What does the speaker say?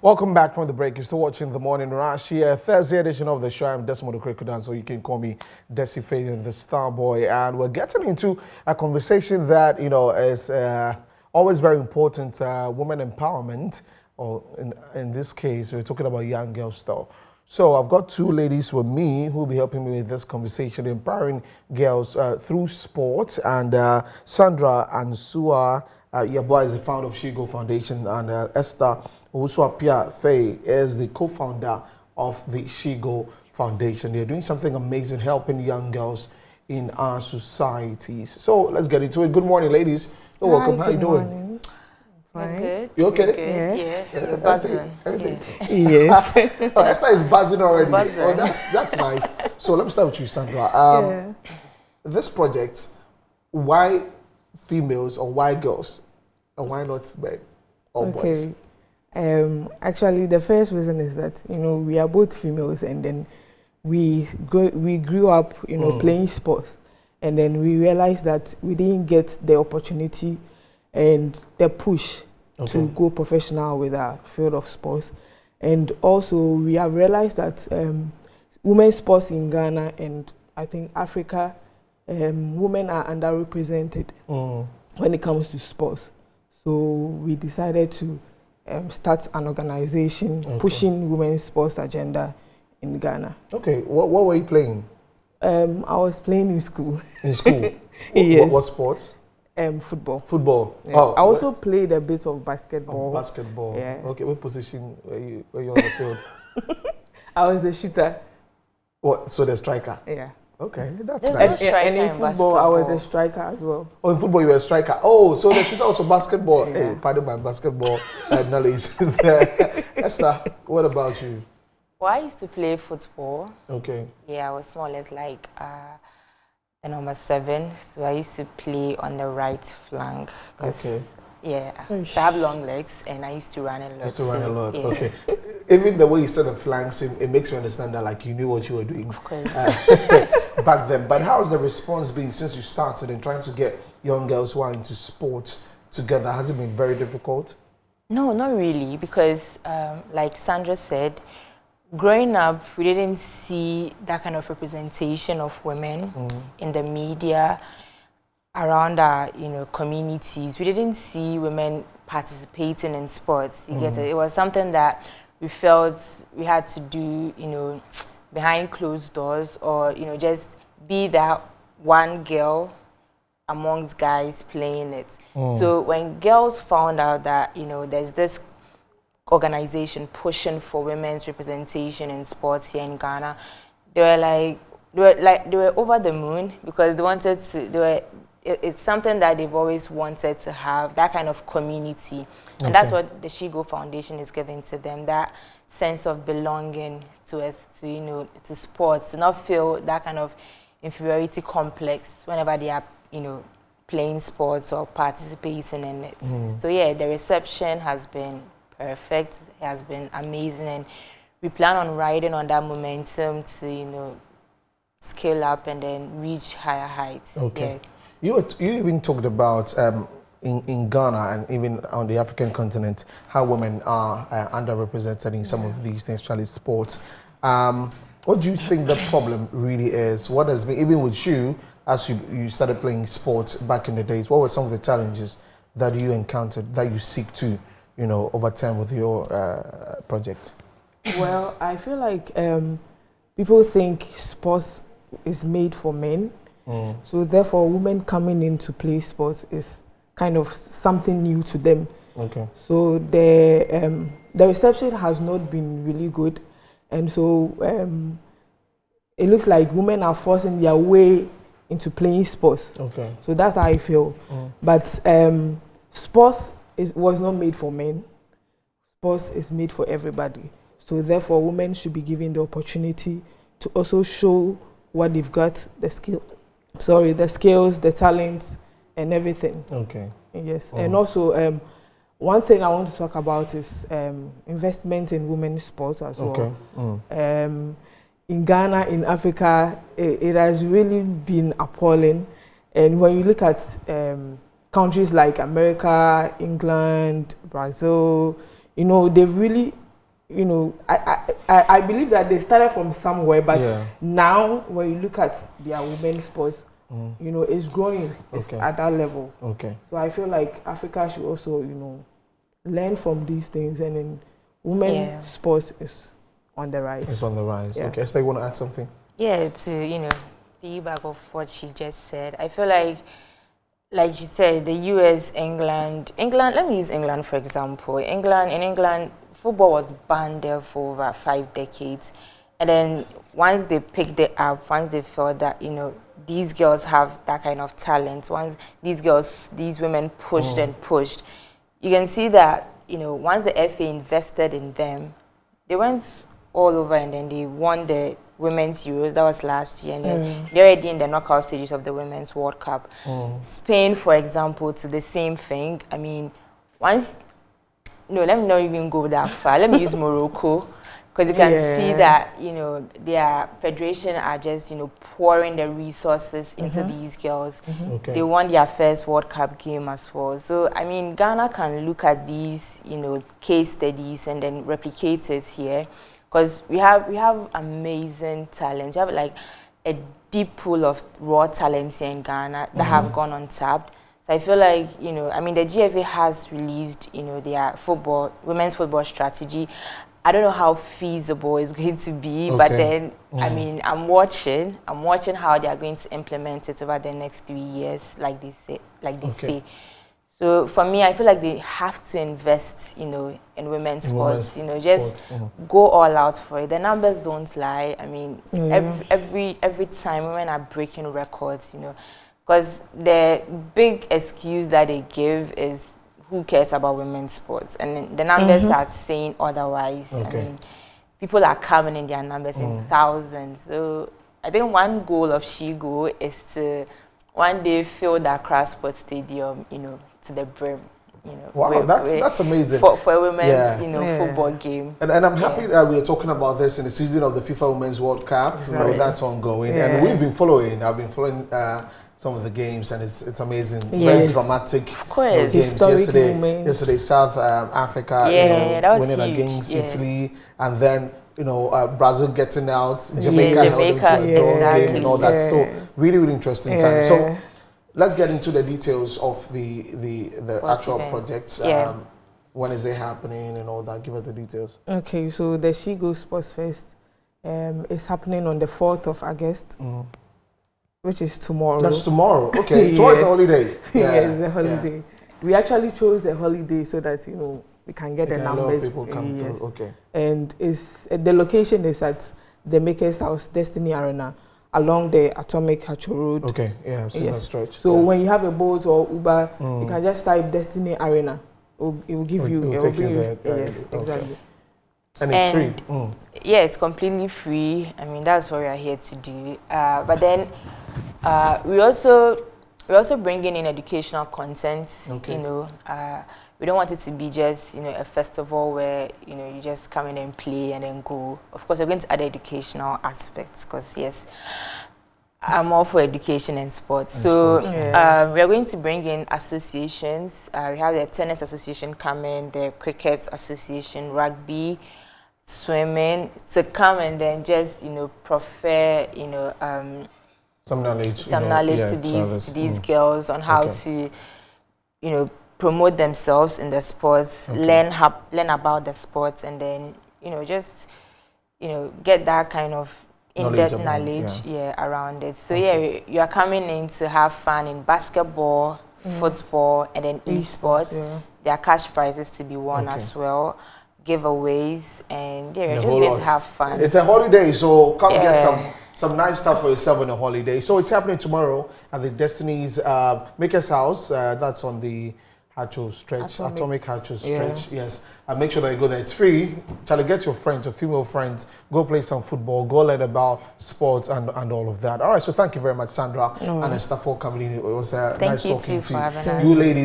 Welcome back from the break. You're still watching The Morning Rush here, Thursday edition of the show. I'm Desmond Okrekudan, so you can call me Desi Faden, the Star Boy. And we're getting into a conversation that, is always very important, women empowerment, or in this case, we're talking about young girls though. So I've got two ladies with me who will be helping me with this conversation, empowering girls through sports. And Sandra and Sua, your boy is the founder of SHEGOAL Foundation, and Esther Owusu-Apia Faye is the co-founder of the SHEGOAL Foundation. They're doing something amazing, helping young girls in our societies. So let's get into it. Good morning, ladies. Hi, welcome. How are you doing? Morning. You're good. You okay? Yeah. You're buzzing. Everything. Yes. Oh, Esther is buzzing already. Buzzing. Oh, that's nice. So let me start with you, Sandra. This project, why females or why girls, and why not men or boys? Actually, the first reason is that we are both females, and then we grew up playing sports, and then we realized that we didn't get the opportunity and the push to go professional with our field of sports. And also we have realized that women's sports in Ghana and I think Africa, women are underrepresented when it comes to sports. So we decided to start an organization pushing women's sports agenda in Ghana. Okay, what were you playing? I was playing in school. In school? Yes. What sports? Football. Football. Yeah. I also played a bit of basketball. Oh, basketball. Yeah. Okay, what position were you on the field? I was the shooter. What? So the striker? Yeah. Okay, that's There's nice. no And in football, I was the striker as well. Oh, in football you were a striker. Oh, so the shooter also basketball. Yeah. Hey, pardon my basketball knowledge there. Esther, what about you? Well, I used to play football. Okay. Yeah, I was more or less like the number 7. So I used to play on the right flank. Yeah, I have long legs and I used to run a lot. Used to run a lot, yeah. okay. Even the way you said the flanks, it makes me understand that like you knew what you were doing. Of course. Back then. But how's the response been since you started and trying to get young girls who are into sports together? Has it been very difficult? No, not really, because like Sandra said, growing up, we didn't see that kind of representation of women in the media, around our, communities. We didn't see women participating in sports. You get it? It was something that we felt we had to do, behind closed doors, or, just be that one girl amongst guys playing it. So when girls found out that, there's this organization pushing for women's representation in sports here in Ghana, they were over the moon, because they wanted to, it's something that they've always wanted to have, that kind of community. And that's what the SHEGOAL Foundation is giving to them, that sense of belonging to us, to sports, to not feel that kind of inferiority complex whenever they are, playing sports or participating in it. So yeah, the reception has been perfect, it has been amazing, and we plan on riding on that momentum to, scale up and then reach higher heights. Okay. Yeah. You even talked about in Ghana and even on the African continent how women are underrepresented in some of these things, especially sports. What do you think the problem really is? What has been, even with you, as you started playing sports back in the days, what were some of the challenges that you encountered that you seek to, overcome with your project? Well, I feel like people think sports is made for men. So therefore, women coming in to play sports is kind of something new to them. Okay. So the reception has not been really good, and so it looks like women are forcing their way into playing sports. Okay. So that's how I feel. But sports was not made for men. Sports is made for everybody. So therefore, women should be given the opportunity to also show what they've got, the skills, the talents, and everything. Okay. Yes. And also, one thing I want to talk about is investment in women's sports as well. In Ghana, in Africa, it has really been appalling. And when you look at countries like America, England, Brazil, they've really you know, I believe that they started from somewhere, but now when you look at their women's sports, you know, it's growing. It's at that level. Okay. So I feel like Africa should also, you know, learn from these things, and then women's sports is on the rise. It's on the rise. Yeah. Okay, so you want to add something? Yeah, to, you know, piggyback off what she just said, I feel like she said, the US, England, let me use England for example. In England, football was banned there for over 5 decades. And then once they picked it up, once they felt that, you know, these girls have that kind of talent, once these women pushed and pushed, you can see that, you know, once the FA invested in them, they went all over and then they won the Women's Euros. That was last year. And then they're already in the knockout stages of the Women's World Cup. Spain, for example, it's the same thing. I mean, let me not even go that far. Let me use Morocco. Because you can see that, you know, their federation are just, you know, pouring their resources into these girls. They won their first World Cup game as well. So, I mean, Ghana can look at these, you know, case studies and then replicate it here. Because we have amazing talent. We have, like, a deep pool of raw talents here in Ghana that have gone untapped. So I feel like, you know, I mean, the GFA has released, you know, their women's football strategy. I don't know how feasible it's going to be, but then, I mean, I'm watching how they are going to implement it over the next 3 years, like they say. So for me, I feel like they have to invest, you know, in women's sports, you know, just go all out for it. The numbers don't lie. I mean, every time women are breaking records, you know, because the big excuse that they give is, who cares about women's sports? And the numbers are saying otherwise. I mean, people are coming in their numbers in thousands. So I think one goal of SHEGOAL is to one day fill the Accra Sports Stadium, you know, to the brim. You know, wow, that's amazing for a women's, you know, football game. And I'm happy that we are talking about this in the season of the FIFA Women's World Cup. You know, that's ongoing, and we've been following. I've been following some of the games, and it's amazing. Very dramatic. Of course. Games. Yesterday, South Africa, that was winning huge. Against Italy, and then, you know, Brazil getting out, Jamaica game and all that. So really interesting time. So let's get into the details of the actual projects. When is it happening and all that? Give us the details. Okay, so the SHEGOAL Sports Fest is happening on the 4th of August. Which is tomorrow. That's tomorrow. Okay, tomorrow is a holiday. Yes, the holiday. Yeah. We actually chose the holiday so that, you know, we can get the numbers. A lot of people come through. Okay. And the location is at the Makers House Destiny Arena along the Atomic Hatcho Road. Okay. Yeah, I've seen that stretch. So when you have a boat or Uber, you can just type Destiny Arena. It will give you. It will take you there. Yes, exactly. And it's free. Yeah, it's completely free. I mean, that's what we are here to do. But then we also bring in educational content. You know, we don't want it to be just, you know, a festival where, you know, you just come in and play and then go. Of course, we're going to add educational aspects because yes, I'm all for education and sports. We are going to bring in associations. We have the tennis association coming, the cricket association, rugby, swimming, to come and then just, you know, prefer, you know, some knowledge to these girls on how to, you know, promote themselves in the sports, learn about the sports, and then, you know, just, you know, get that kind of in-depth knowledge around it. So you are coming in to have fun in basketball, football, and then esports. There are cash prizes to be won as well, giveaways, and you're just going to have fun. It's a holiday, so come get some nice stuff for yourself on a holiday. So it's happening tomorrow at the Destiny's Makers House. That's on the Hatcho stretch, Atomic Hatcho stretch, yes. And make sure that you go there. It's free. Try to get your friends, your female friends, go play some football, go learn about sports and all of that. All right, so thank you very much, Sandra and Esther, for coming in. It was nice talking to you ladies.